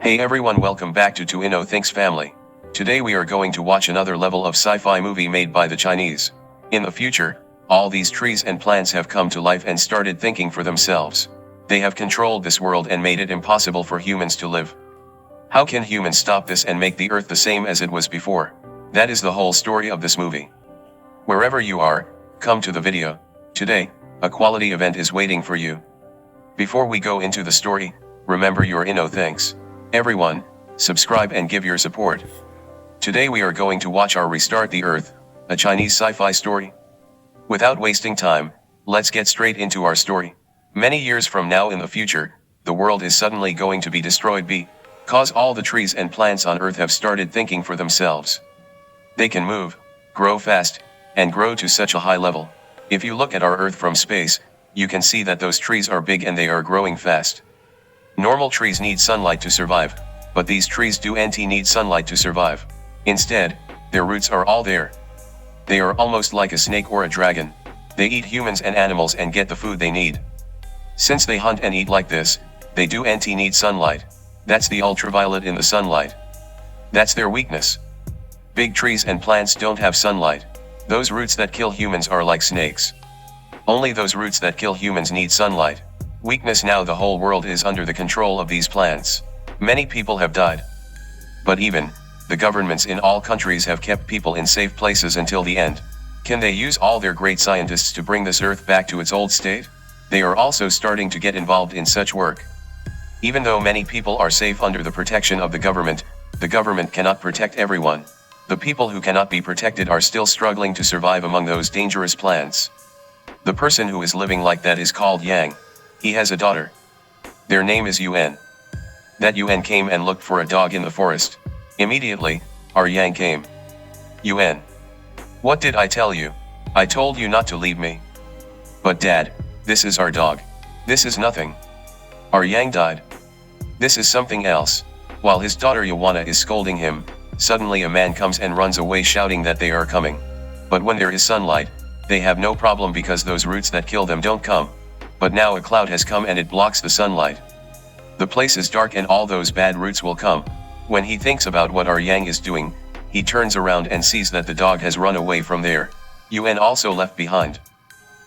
Hey everyone, welcome back to Inno Thinks family. Today we are going to watch another level of sci-fi movie made by the Chinese. In the future, all these trees and plants have come to life and started thinking for themselves. They have controlled this world and made it impossible for humans to live. How can humans stop this and make the earth the same as it was before? That is the whole story of this movie. Wherever you are, come to the video. Today, a quality event is waiting for you. Before we go into the story, remember your Inno Thinks. Everyone, subscribe and give your support. Today we are going to watch our Restart the Earth, a Chinese sci-fi story. Without wasting time, let's get straight into our story. Many years from now in the future, the world is suddenly going to be destroyed because all the trees and plants on Earth have started thinking for themselves. They can move, grow fast, and grow to such a high level. If you look at our Earth from space, you can see that those trees are big and they are growing fast. Normal trees need sunlight to survive, but these trees don't need sunlight to survive. Instead, their roots are all there. They are almost like a snake or a dragon. They eat humans and animals and get the food they need. Since they hunt and eat like this, they don't need sunlight. That's the ultraviolet in the sunlight. That's their weakness. Big trees and plants don't have sunlight. Those roots that kill humans are like snakes. Only those roots that kill humans need sunlight. Weakness. Now the whole world is under the control of these plants. Many people have died. But even, the governments in all countries have kept people in safe places until the end. Can they use all their great scientists to bring this earth back to its old state? They are also starting to get involved in such work. Even though many people are safe under the protection of the government cannot protect everyone. The people who cannot be protected are still struggling to survive among those dangerous plants. The person who is living like that is called Yang. He has a daughter. Their name is Yuan. That Yuan came and looked for a dog in the forest. Immediately, our Yang came. Yuan. What did I tell you? I told you not to leave me. But Dad, this is our dog. This is nothing. Our Yang died. This is something else. While his daughter Yuana is scolding him, suddenly a man comes and runs away shouting that they are coming. But when there is sunlight, they have no problem because those roots that kill them don't come. But now a cloud has come and it blocks the sunlight. The place is dark and all those bad roots will come. When he thinks about what our Yang is doing, he turns around and sees that the dog has run away from there. Yuan also left behind.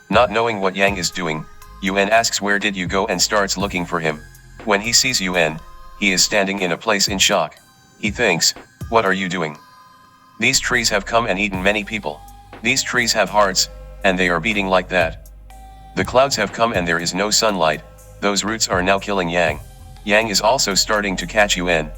Not knowing what Yang is doing, Yuan asks, "Where did you go?" and starts looking for him. When he sees Yuan, he is standing in a place in shock. He thinks, "What are you doing? These trees have come and eaten many people. These trees have hearts, and they are beating like that. The clouds have come and there is no sunlight, those roots are now killing Yang." Yang is also starting to catch Yuan.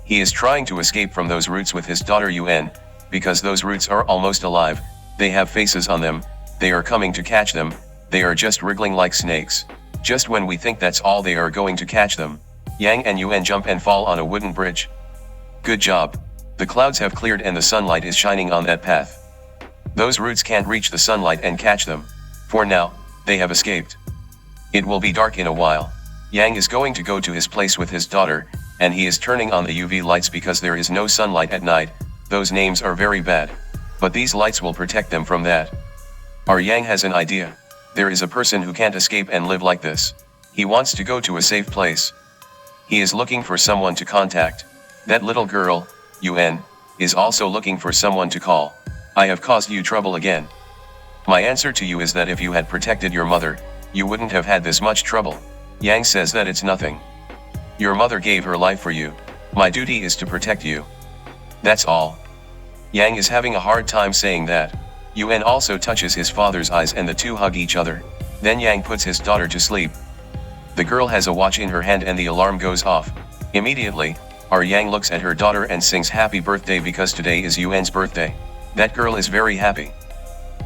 He is trying to escape from those roots with his daughter Yuan, because those roots are almost alive, they have faces on them, they are coming to catch them, they are just wriggling like snakes. Just when we think that's all, they are going to catch them. Yang and Yuan jump and fall on a wooden bridge. Good job. The clouds have cleared and the sunlight is shining on that path. Those roots can't reach the sunlight and catch them. For now, they have escaped. It will be dark in a while. Yang is going to go to his place with his daughter, and he is turning on the UV lights because there is no sunlight at night. Those names are very bad. But these lights will protect them from that. Our Yang has an idea. There is a person who can't escape and live like this. He wants to go to a safe place. He is looking for someone to contact. That little girl, Yuan, is also looking for someone to call. I have caused you trouble again. My answer to you is that if you had protected your mother, you wouldn't have had this much trouble. Yang says that it's nothing. Your mother gave her life for you. My duty is to protect you. That's all. Yang is having a hard time saying that. Yuan also touches his father's eyes and the two hug each other. Then Yang puts his daughter to sleep. The girl has a watch in her hand and the alarm goes off. Immediately, our Yang looks at her daughter and sings happy birthday because today is Yuan's birthday. That girl is very happy.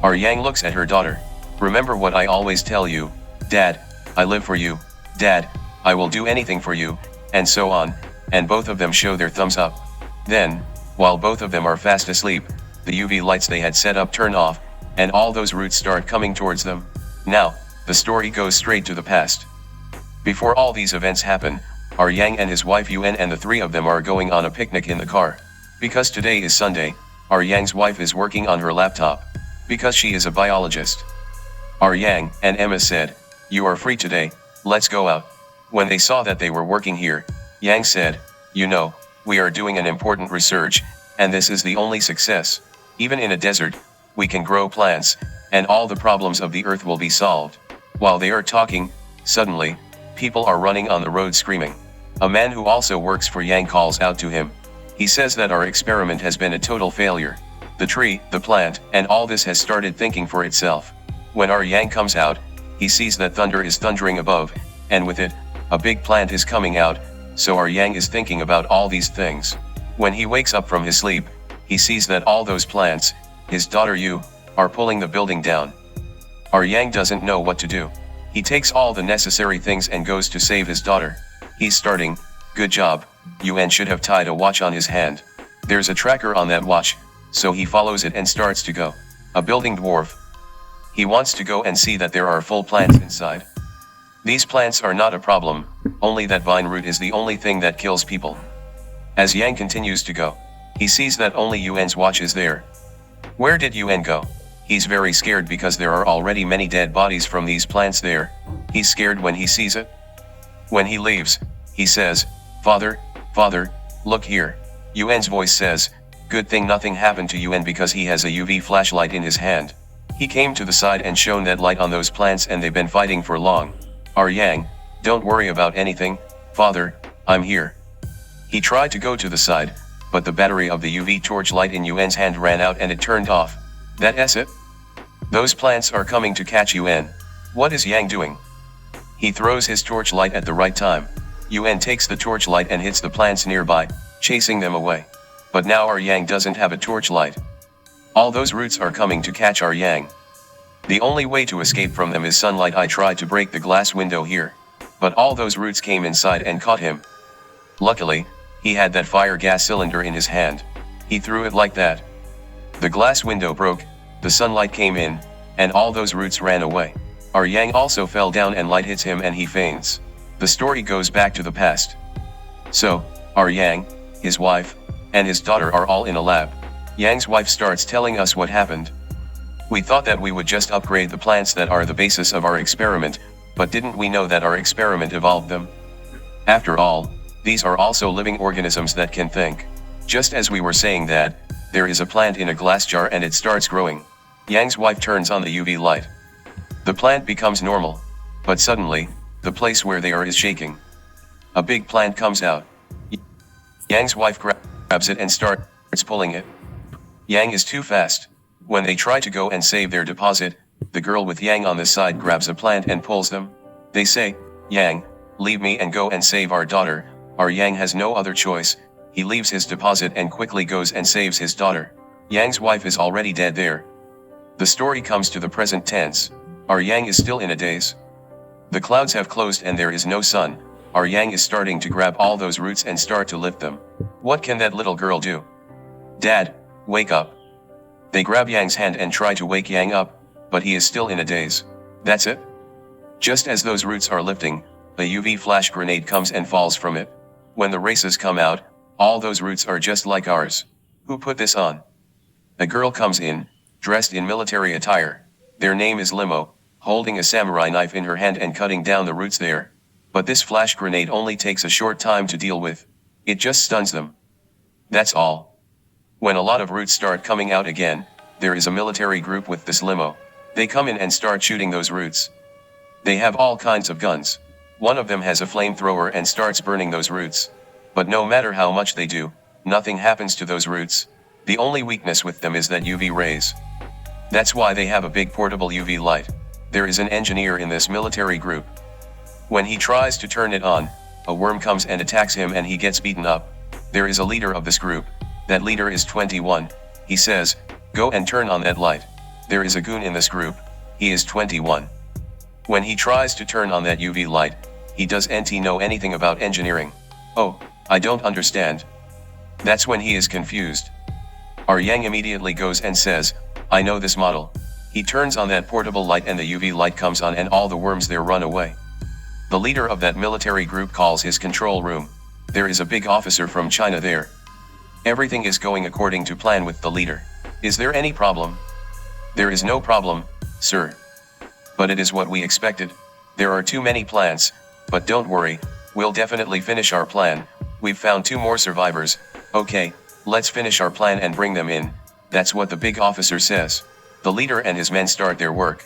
Our Yang looks at her daughter. Remember what I always tell you, Dad, I live for you, Dad, I will do anything for you, and so on, and both of them show their thumbs up. Then, while both of them are fast asleep, the UV lights they had set up turn off, and all those roots start coming towards them. Now, the story goes straight to the past. Before all these events happen, our Yang and his wife Yuan and the three of them are going on a picnic in the car. Because today is Sunday, our Yang's wife is working on her laptop. Because she is a biologist. Our Yang and Emma said, "You are free today, let's go out." When they saw that they were working here, Yang said, You know, we are doing an important research, and this is the only success. Even in a desert, we can grow plants, and all the problems of the earth will be solved. While they are talking, suddenly, people are running on the road screaming. A man who also works for Yang calls out to him. He says that our experiment has been a total failure. The tree, the plant, and all this has started thinking for itself. When our Yang comes out, he sees that thunder is thundering above, and with it, a big plant is coming out, so our Yang is thinking about all these things. When he wakes up from his sleep, he sees that all those plants, his daughter Yu, are pulling the building down. Our Yang doesn't know what to do. He takes all the necessary things and goes to save his daughter. He's starting, good job, Yuan should have tied a watch on his hand. There's a tracker on that watch, so he follows it and starts to go. A building dwarf. He wants to go and see that there are full plants inside. These plants are not a problem, only that vine root is the only thing that kills people. As Yang continues to go, he sees that only Yuan's watch is there. Where did Yuan go? He's very scared because there are already many dead bodies from these plants there. He's scared when he sees it. When he leaves, he says, "Father, father, look here." Yuan's voice says, "Good thing nothing happened to Yuan because he has a UV flashlight in his hand. He came to the side and shone that light on those plants and they've been fighting for long. Our Yang, don't worry about anything, father, I'm here." He tried to go to the side, but the battery of the UV torch light in Yuan's hand ran out and it turned off. That's it? Those plants are coming to catch Yuan. What is Yang doing? He throws his torch light at the right time. Yuan takes the torch light and hits the plants nearby, chasing them away. But now our Yang doesn't have a torch light. All those roots are coming to catch our Yang. The only way to escape from them is sunlight. I tried to break the glass window here, but all those roots came inside and caught him. Luckily, he had that fire gas cylinder in his hand. He threw it like that. The glass window broke, the sunlight came in, and all those roots ran away. Our Yang also fell down and light hits him and he faints. The story goes back to the past. So, our Yang, his wife, and his daughter are all in a lab. Yang's wife starts telling us what happened. We thought that we would just upgrade the plants that are the basis of our experiment, but didn't we know that our experiment evolved them? After all, these are also living organisms that can think. Just as we were saying that, there is a plant in a glass jar and it starts growing. Yang's wife turns on the UV light. The plant becomes normal, but suddenly, the place where they are is shaking. A big plant comes out. Yang's wife grabs it and starts pulling it. Yang is too fast. When they try to go and save their deposit, the girl with Yang on the side grabs a plant and pulls them. They say, "Yang, leave me and go and save our daughter." Our Yang has no other choice. He leaves his deposit and quickly goes and saves his daughter. Yang's wife is already dead there. The story comes to the present tense. Our Yang is still in a daze. The clouds have closed and there is no sun. Our Yang is starting to grab all those roots and start to lift them. What can that little girl do? "Dad, wake up." They grab Yang's hand and try to wake Yang up, but he is still in a daze. That's it. Just as those roots are lifting, a UV flash grenade comes and falls from it. When the races come out, all those roots are just like ours. Who put this on? A girl comes in, dressed in military attire. Their name is Limo, holding a samurai knife in her hand and cutting down the roots there. But this flash grenade only takes a short time to deal with. It just stuns them. That's all. When a lot of roots start coming out again, there is a military group with this limo. They come in and start shooting those roots. They have all kinds of guns. One of them has a flamethrower and starts burning those roots. But no matter how much they do, nothing happens to those roots. The only weakness with them is that UV rays. That's why they have a big portable UV light. There is an engineer in this military group. When he tries to turn it on, a worm comes and attacks him and he gets beaten up. There is a leader of this group. That leader is 21. He says, "Go and turn on that light." There is a goon in this group. He is 21. When he tries to turn on that UV light, he doesn't know anything about engineering. "Oh, I don't understand." That's when he is confused. Our Yang immediately goes and says, "I know this model." He turns on that portable light and the UV light comes on and all the worms there run away. The leader of that military group calls his control room. There is a big officer from China there. Everything is going according to plan with the leader. Is there any problem? There is no problem, sir. But it is what we expected. There are too many plants, but don't worry, we'll definitely finish our plan. We've found 2 more survivors. Okay, let's finish our plan and bring them in. That's what the big officer says. The leader and his men start their work.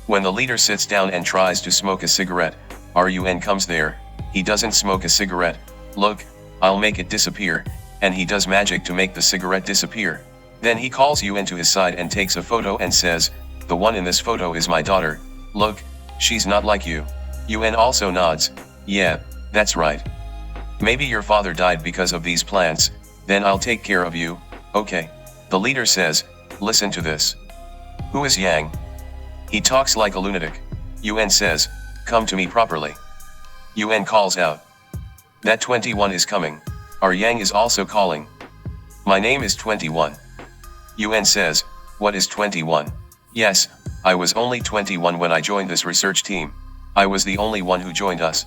When the leader sits down and tries to smoke a cigarette, Run comes there. He doesn't smoke a cigarette. Look, I'll make it disappear, and he does magic to make the cigarette disappear. Then he calls UN to his side and takes a photo and says, "The one in this photo is my daughter. Look, she's not like you." UN also nods. "Yeah, that's right. Maybe your father died because of these plants, then I'll take care of you, okay?" The leader says, "Listen to this. Who is Yang? He talks like a lunatic." UN says, "Come to me properly." UN calls out. That 21 is coming. Our Yang is also calling. "My name is 21. UN says, "What is 21? "Yes, I was only 21 when I joined this research team. I was the only one who joined us.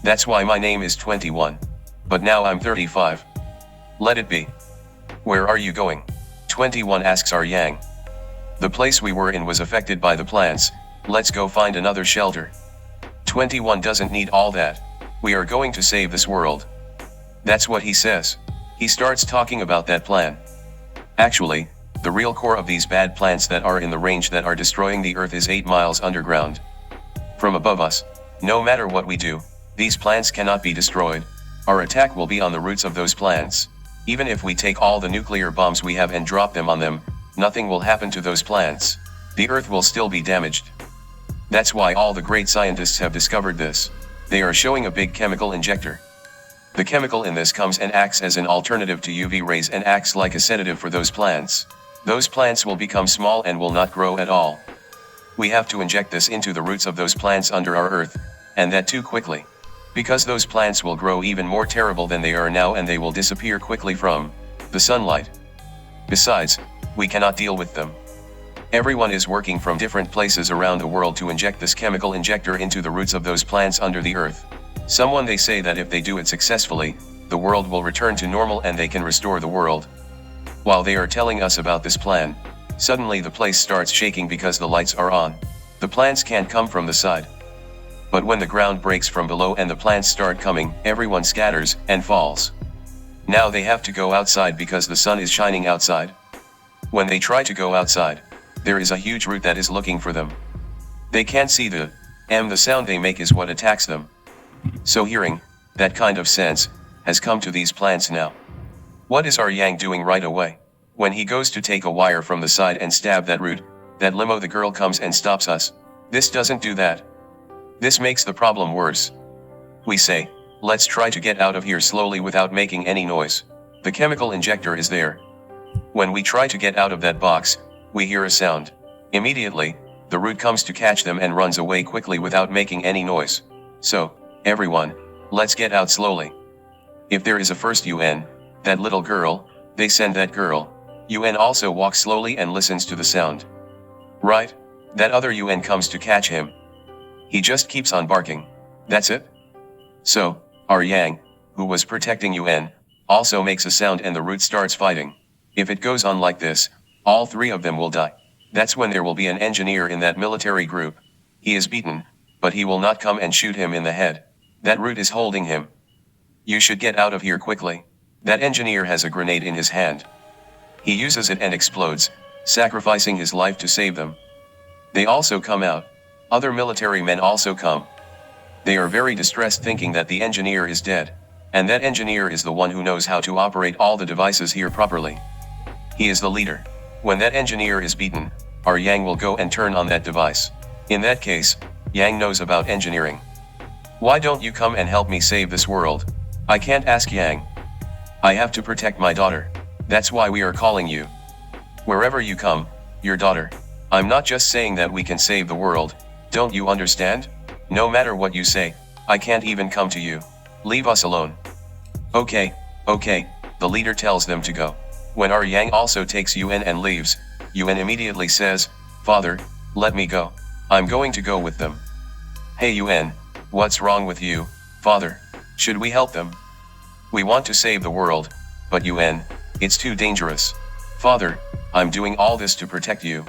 That's why my name is 21. But now I'm 35. Let it be." "Where are you going?" 21 asks our Yang. "The place we were in was affected by the plants. Let's go find another shelter." 21 doesn't need all that. "We are going to save this world." That's what he says. He starts talking about that plan. Actually, the real core of these bad plants that are in the range that are destroying the earth is 8 miles underground. From above us, no matter what we do, these plants cannot be destroyed. Our attack will be on the roots of those plants. Even if we take all the nuclear bombs we have and drop them on them, nothing will happen to those plants. The earth will still be damaged. That's why all the great scientists have discovered this. They are showing a big chemical injector. The chemical in this comes and acts as an alternative to UV rays and acts like a sedative for those plants. Those plants will become small and will not grow at all. We have to inject this into the roots of those plants under our earth, and that too quickly. Because those plants will grow even more terrible than they are now and they will disappear quickly from the sunlight. Besides, we cannot deal with them. Everyone is working from different places around the world to inject this chemical injector into the roots of those plants under the earth. Someone they say that if they do it successfully, the world will return to normal and they can restore the world. While they are telling us about this plan, suddenly the place starts shaking because the lights are on. The plants can't come from the side. But when the ground breaks from below and the plants start coming, everyone scatters and falls. Now they have to go outside because the sun is shining outside. When they try to go outside, there is a huge root that is looking for them. They can't see the sound they make is what attacks them. So hearing, that kind of sense, has come to these plants now. What is our Yang doing right away? When he goes to take a wire from the side and stab that root, that limo the girl comes and stops us. This doesn't do that. This makes the problem worse. We say, let's try to get out of here slowly without making any noise. The chemical injector is there. When we try to get out of that box, we hear a sound. Immediately, the root comes to catch them and runs away quickly without making any noise. So, everyone, let's get out slowly. If there is a first UN, that little girl, they send that girl. UN also walks slowly and listens to the sound. Right? That other UN comes to catch him. He just keeps on barking. That's it? So, our Yang, who was protecting UN, also makes a sound and the root starts fighting. If it goes on like this, all 3 of them will die. That's when there will be an engineer in that military group. He is beaten, but he will not come and shoot him in the head. That root is holding him. You should get out of here quickly. That engineer has a grenade in his hand. He uses it and explodes, sacrificing his life to save them. They also come out. Other military men also come. They are very distressed thinking that the engineer is dead. And that engineer is the one who knows how to operate all the devices here properly. He is the leader. When that engineer is beaten, our Yang will go and turn on that device. In that case, Yang knows about engineering. Why don't you come and help me save this world? I can't ask Yang. I have to protect my daughter. That's why we are calling you. Wherever you come, your daughter. I'm not just saying that we can save the world, don't you understand? No matter what you say, I can't even come to you. Leave us alone. Okay, the leader tells them to go. When our Yang also takes UN and leaves, UN immediately says, "Father, let me go. I'm going to go with them." Hey UN, what's wrong with you, father? Should we help them? We want to save the world, but UN, it's too dangerous. Father, I'm doing all this to protect you.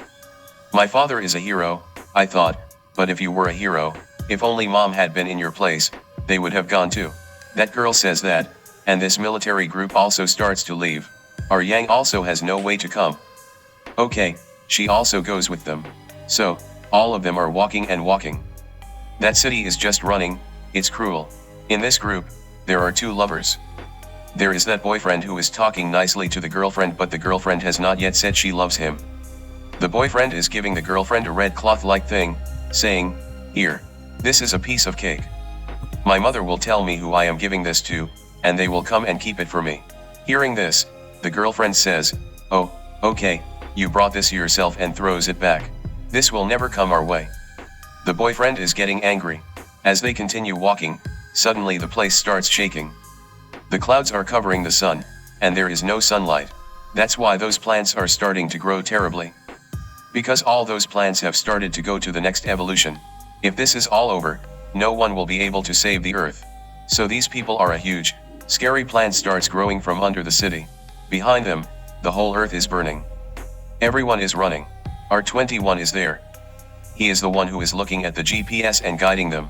My father is a hero, I thought, but if you were a hero, if only mom had been in your place, they would have gone too. That girl says that, and this military group also starts to leave. Our Yang also has no way to come. Okay, she also goes with them. So, all of them are walking and walking. That city is just running, it's cruel. In this group, there are two lovers. There is that boyfriend who is talking nicely to the girlfriend, but the girlfriend has not yet said she loves him. The boyfriend is giving the girlfriend a red cloth-like thing, saying, "Here, this is a piece of cake. My mother will tell me who I am giving this to, and they will come and keep it for me." Hearing this, the girlfriend says, "Oh, okay, you brought this yourself," and throws it back. "This will never come our way." The boyfriend is getting angry. As they continue walking, suddenly the place starts shaking. The clouds are covering the sun, and there is no sunlight. That's why those plants are starting to grow terribly. Because all those plants have started to go to the next evolution. If this is all over, no one will be able to save the earth. So these people are a huge, scary plant starts growing from under the city. Behind them, the whole earth is burning. Everyone is running. R21 is there. He is the one who is looking at the GPS and guiding them.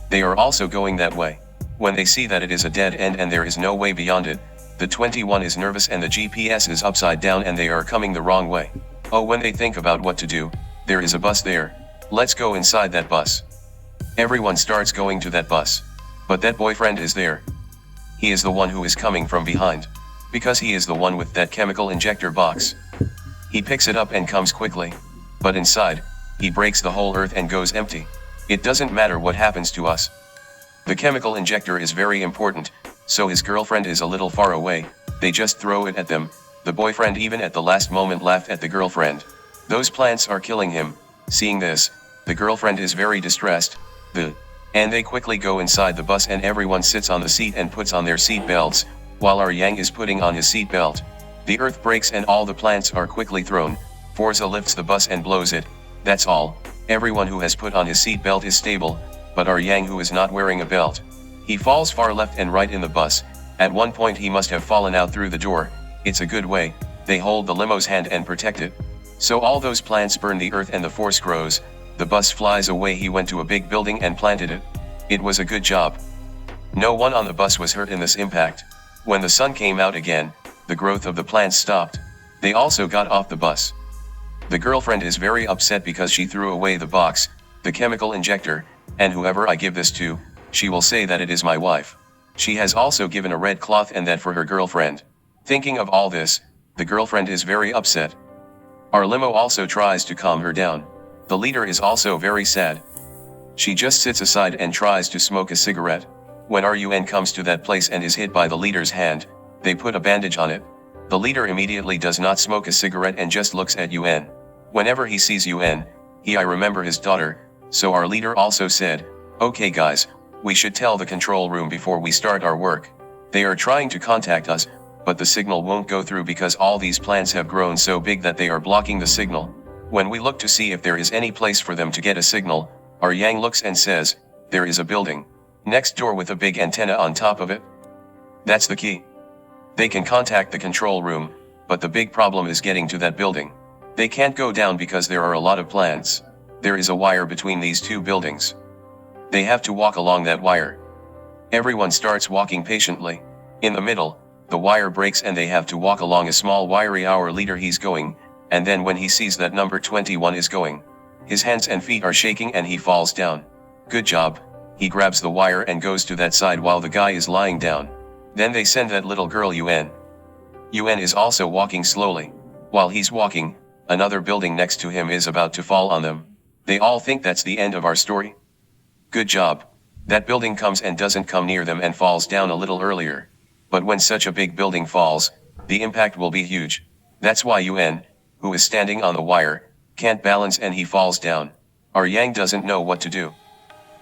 They are also going that way. When they see that it is a dead end and there is no way beyond it, the 21 is nervous and the GPS is upside down and they are coming the wrong way. Oh, when they think about what to do, there is a bus there. Let's go inside that bus. Everyone starts going to that bus. But that boyfriend is there. He is the one who is coming from behind. Because he is the one with that chemical injector box. He picks it up and comes quickly. But inside, he breaks the whole earth and goes empty. It doesn't matter what happens to us. The chemical injector is very important, so his girlfriend is a little far away. They just throw it at them. The boyfriend even at the last moment laughed at the girlfriend. Those plants are killing him. Seeing this, the girlfriend is very distressed. And they quickly go inside the bus and everyone sits on the seat and puts on their seat belts, while our Yang is putting on his seat belt. The earth breaks and all the plants are quickly thrown. Forza lifts the bus and blows it. That's all. Everyone who has put on his seat belt is stable, but our Yang who is not wearing a belt. He falls far left and right in the bus. At one point he must have fallen out through the door. It's a good way, they hold the limo's hand and protect it. So all those plants burn the earth and the force grows. The bus flies away. He went to a big building and planted it. It was a good job. No one on the bus was hurt in this impact. When the sun came out again, the growth of the plants stopped. They also got off the bus. The girlfriend is very upset because she threw away the box, the chemical injector, and whoever I give this to, she will say that it is my wife. She has also given a red cloth and that for her girlfriend. Thinking of all this, the girlfriend is very upset. Our limo also tries to calm her down. The leader is also very sad. She just sits aside and tries to smoke a cigarette. When RUN comes to that place and is hit by the leader's hand, they put a bandage on it. The leader immediately does not smoke a cigarette and just looks at UN. Whenever he sees UN, I remember his daughter, so our leader also said, "Okay guys, we should tell the control room before we start our work. They are trying to contact us, but the signal won't go through because all these plants have grown so big that they are blocking the signal." When we look to see if there is any place for them to get a signal, our Yang looks and says, "There is a building next door with a big antenna on top of it. That's the key. They can contact the control room, but the big problem is getting to that building. They can't go down because there are a lot of plants. There is a wire between these two buildings. They have to walk along that wire." Everyone starts walking patiently. In the middle, the wire breaks and they have to walk along a small wiry. Our leader he's going, and then when he sees that number 21 is going, his hands and feet are shaking and he falls down. Good job, he grabs the wire and goes to that side while the guy is lying down. Then they send that little girl UN. UN is also walking slowly. While he's walking, another building next to him is about to fall on them. They all think that's the end of our story. Good job. That building comes and doesn't come near them and falls down a little earlier. But when such a big building falls, the impact will be huge. That's why UN, who is standing on the wire, can't balance and he falls down. Our Yang doesn't know what to do.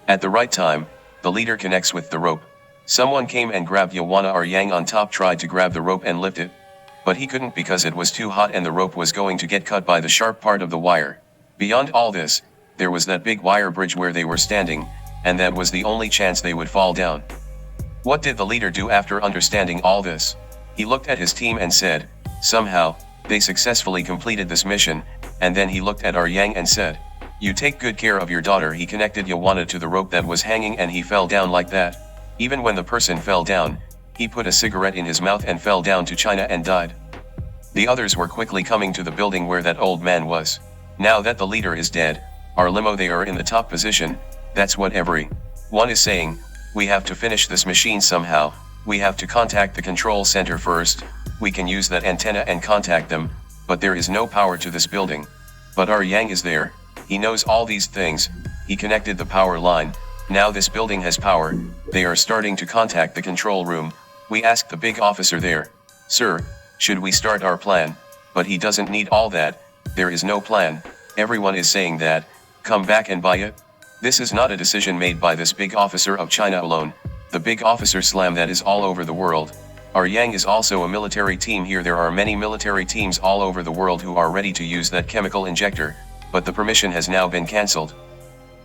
At the right time, the leader connects with the rope. Someone came and grabbed Yawana. Our Yang on top tried to grab the rope and lift it. But he couldn't because it was too hot and the rope was going to get cut by the sharp part of the wire. Beyond all this, there was that big wire bridge where they were standing, and that was the only chance they would fall down. What did the leader do after understanding all this? He looked at his team and said, "Somehow, they successfully completed this mission," and then he looked at our Yang and said, "You take good care of your daughter." He connected Yawana to the rope that was hanging and he fell down like that. Even when the person fell down, He put a cigarette in his mouth and fell down to China and died. The others were quickly coming to the building where that old man was. Now that the leader is dead, our limo they are in the top position. That's what everyone is saying. We have to finish this machine somehow. We have to contact the control center first. We can use that antenna and contact them, but there is no power to this building. But our Yang is there. He knows all these things. He connected the power line. Now this building has power. They are starting to contact the control room. We asked the big officer there, "Sir, should we start our plan?" But he doesn't need all that. There is no plan. Everyone is saying that, come back and buy it. This is not a decision made by this big officer of China alone. The big officer slam that is all over the world. Our Yang is also a military team here. There are many military teams all over the world who are ready to use that chemical injector, but the permission has now been cancelled.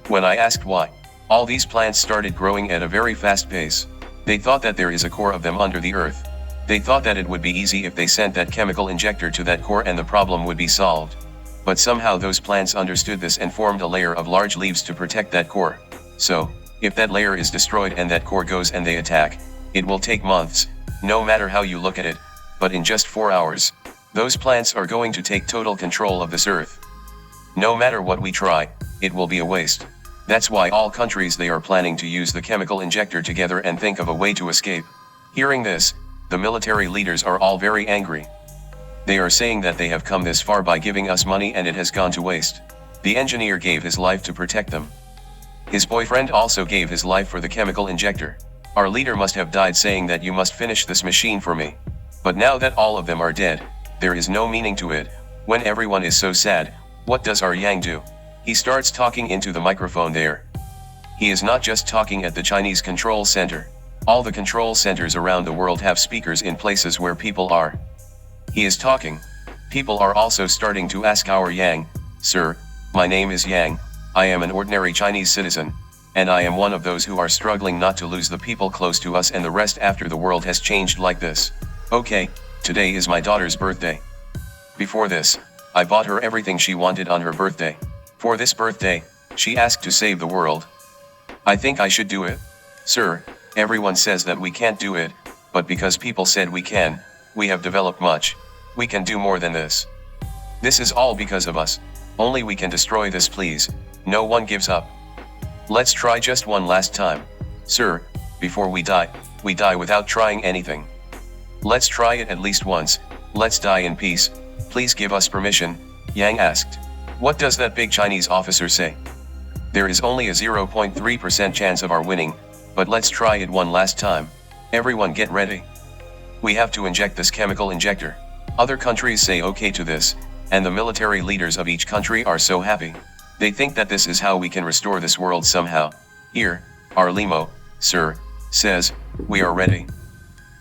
When I asked why, all these plants started growing at a very fast pace. They thought that there is a core of them under the earth. They thought that it would be easy if they sent that chemical injector to that core and the problem would be solved. But somehow those plants understood this and formed a layer of large leaves to protect that core. So, if that layer is destroyed and that core goes and they attack, it will take months, no matter how you look at it, but in just 4 hours, those plants are going to take total control of this earth. No matter what we try, it will be a waste. That's why all countries they are planning to use the chemical injector together and think of a way to escape. Hearing this, the military leaders are all very angry. They are saying that they have come this far by giving us money and it has gone to waste. The engineer gave his life to protect them. His boyfriend also gave his life for the chemical injector. Our leader must have died saying that you must finish this machine for me. But now that all of them are dead, there is no meaning to it. When everyone is so sad, what does our Yang do? He starts talking into the microphone there. He is not just talking at the Chinese control center. All the control centers around the world have speakers in places where people are. He is talking. People are also starting to ask our Yang, "Sir, my name is Yang, I am an ordinary Chinese citizen, and I am one of those who are struggling not to lose the people close to us and the rest after the world has changed like this. Okay, today is my daughter's birthday. Before this, I bought her everything she wanted on her birthday. For this birthday, she asked to save the world. I think I should do it. Sir, everyone says that we can't do it, but because people said we can, we have developed much. We can do more than this. This is all because of us. Only we can destroy this, please. No one gives up. Let's try just one last time. Sir, before we die without trying anything. Let's try it at least once. Let's die in peace. Please give us permission," Yang asked. What does that big Chinese officer say? There is only a 0.3% chance of our winning, but let's try it one last time. Everyone get ready. We have to inject this chemical injector. Other countries say okay to this, and the military leaders of each country are so happy. They think that this is how we can restore this world somehow. Here, our limo, sir, says, "We are ready."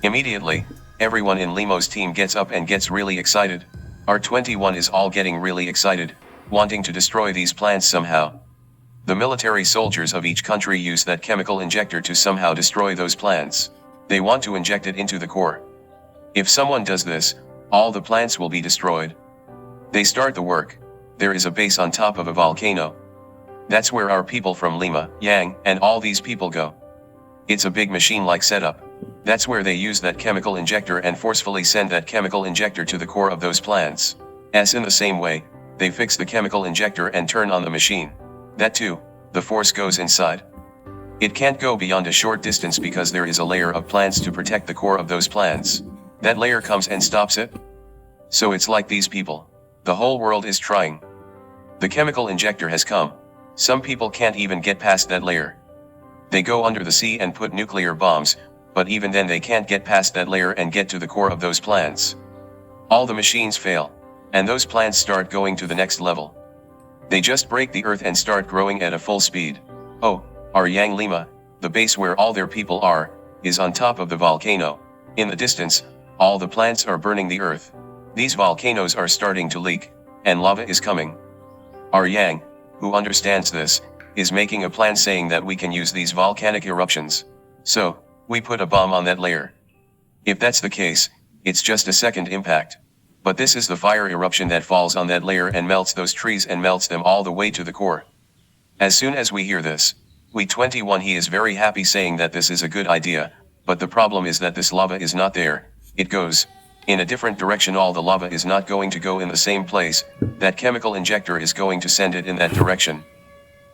Immediately, everyone in Limo's team gets up and gets really excited. Our 21 is all getting really excited, wanting to destroy these plants somehow. The military soldiers of each country use that chemical injector to somehow destroy those plants. They want to inject it into the core. If someone does this, all the plants will be destroyed. They start the work. There is a base on top of a volcano. That's where our people from Lima, Yang, and all these people go. It's a big machine-like setup. That's where they use that chemical injector and forcefully send that chemical injector to the core of those plants. As in the same way, they fix the chemical injector and turn on the machine. That too, the force goes inside. It can't go beyond a short distance because there is a layer of plants to protect the core of those plants. That layer comes and stops it. So it's like these people. The whole world is trying. The chemical injector has come. Some people can't even get past that layer. They go under the sea and put nuclear bombs, but even then they can't get past that layer and get to the core of those plants. All the machines fail, and those plants start going to the next level. They just break the earth and start growing at a full speed. Oh, our Yang Lima, the base where all their people are, is on top of the volcano. In the distance, all the plants are burning the earth. These volcanoes are starting to leak, and lava is coming. Our Yang, who understands this, is making a plan saying that we can use these volcanic eruptions. So, we put a bomb on that layer. If that's the case, it's just a second impact. But this is the fire eruption that falls on that layer and melts those trees and melts them all the way to the core. As soon as we hear this, we 21 he is very happy saying that this is a good idea, But the problem is that this lava is not there, it goes in a different direction. All the lava is not going to go in the same place, that chemical injector is going to send it in that direction.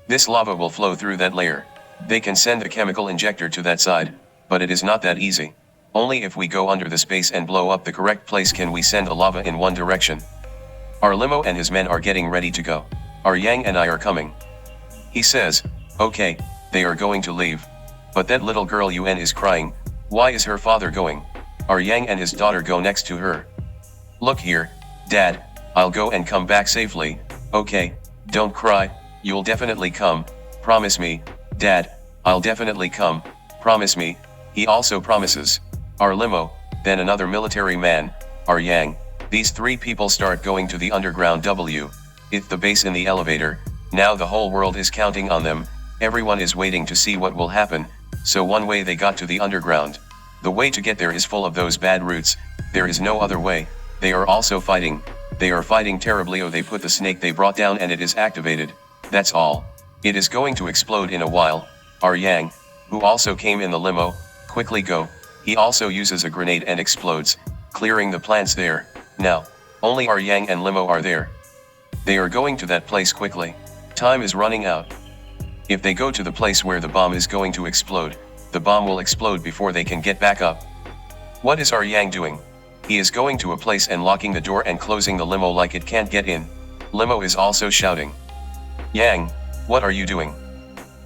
This lava will flow through that layer. They can send the chemical injector to that side, but it is not that easy. Only if we go under the space and blow up the correct place can we send the lava in one direction. Our limo and his men are getting ready to go. Our Yang and I are coming. He says, okay, they are going to leave. But that little girl Yuen is crying. Why is her father going? Our Yang and his daughter go next to her. Look here, Dad, I'll go and come back safely. Okay, don't cry, you'll definitely come, promise me, Dad, I'll definitely come, promise me. He also promises. Our limo, then another military man, our Yang. These three people start going to the underground it's the base in the elevator. Now the whole world is counting on them, everyone is waiting to see what will happen. So one way they got to the underground. The way to get there is full of those bad routes, there is no other way. They are also fighting. They are fighting terribly. They put the snake they brought down and it is activated. That's all. It is going to explode in a while. Our Yang, who also came in the limo, quickly go. He also uses a grenade and explodes, clearing the plants there. Now, only our Yang and limo are there. They are going to that place quickly. Time is running out. If they go to the place where the bomb is going to explode, the bomb will explode before they can get back up. What is our Yang doing? He is going to a place and locking the door and closing the limo like it can't get in. Limo is also shouting. Yang, what are you doing?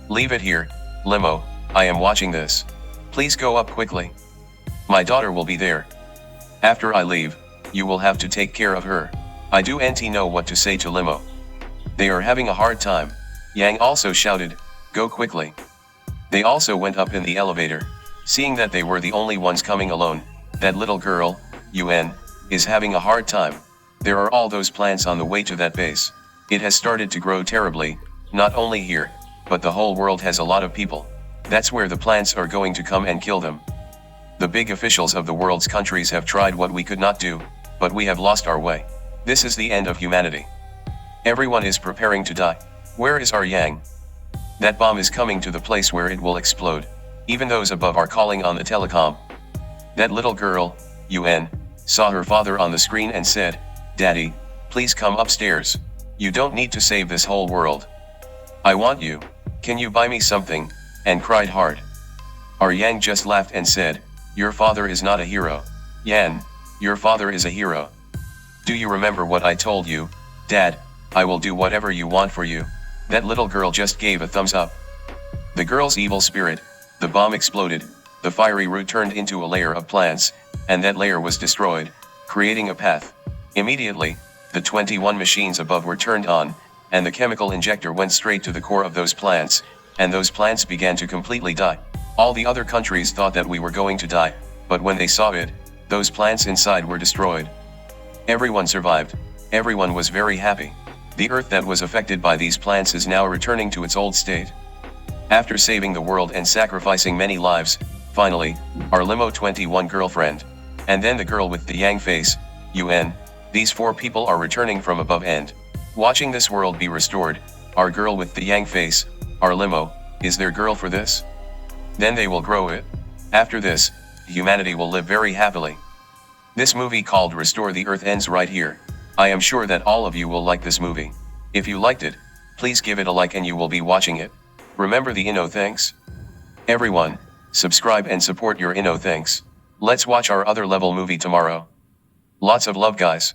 Leave it here, limo, I am watching this. Please go up quickly. My daughter will be there. After I leave, you will have to take care of her. I don't know what to say to limo. They are having a hard time. Yang also shouted, go quickly. They also went up in the elevator. Seeing that they were the only ones coming alone, that little girl, Yuen, is having a hard time. There are all those plants on the way to that base. It has started to grow terribly, not only here, but the whole world has a lot of people. That's where the plants are going to come and kill them. The big officials of the world's countries have tried what we could not do, but we have lost our way. This is the end of humanity. Everyone is preparing to die. Where is our Yang? That bomb is coming to the place where it will explode. Even those above are calling on the telecom. That little girl, Yuen, saw her father on the screen and said, Daddy, please come upstairs. You don't need to save this whole world. I want you. Can you buy me something? And cried hard. Our Yang just laughed and said, your father is not a hero. Yan, your father is a hero. Do you remember what I told you, Dad? I will do whatever you want for you. That little girl just gave a thumbs up. The girl's evil spirit, the bomb exploded, the fiery root turned into a layer of plants, and that layer was destroyed, creating a path. Immediately, the 21 machines above were turned on, and the chemical injector went straight to the core of those plants, and those plants began to completely die. All the other countries thought that we were going to die, but when they saw it, those plants inside were destroyed. Everyone survived. Everyone was very happy. The earth that was affected by these plants is now returning to its old state. After saving the world and sacrificing many lives, finally, our limo 21 girlfriend, and then the girl with the Yang face, Yuen, these four people are returning from above and watching this world be restored. Our girl with the Yang face, our limo, is their girl for this? Then they will grow it. After this, humanity will live very happily. This movie called Restore the Earth ends right here. I am sure that all of you will like this movie. If you liked it, please give it a like and you will be watching it. Remember the thanks? Everyone, subscribe and support your thanks. Let's watch our other level movie tomorrow. Lots of love guys.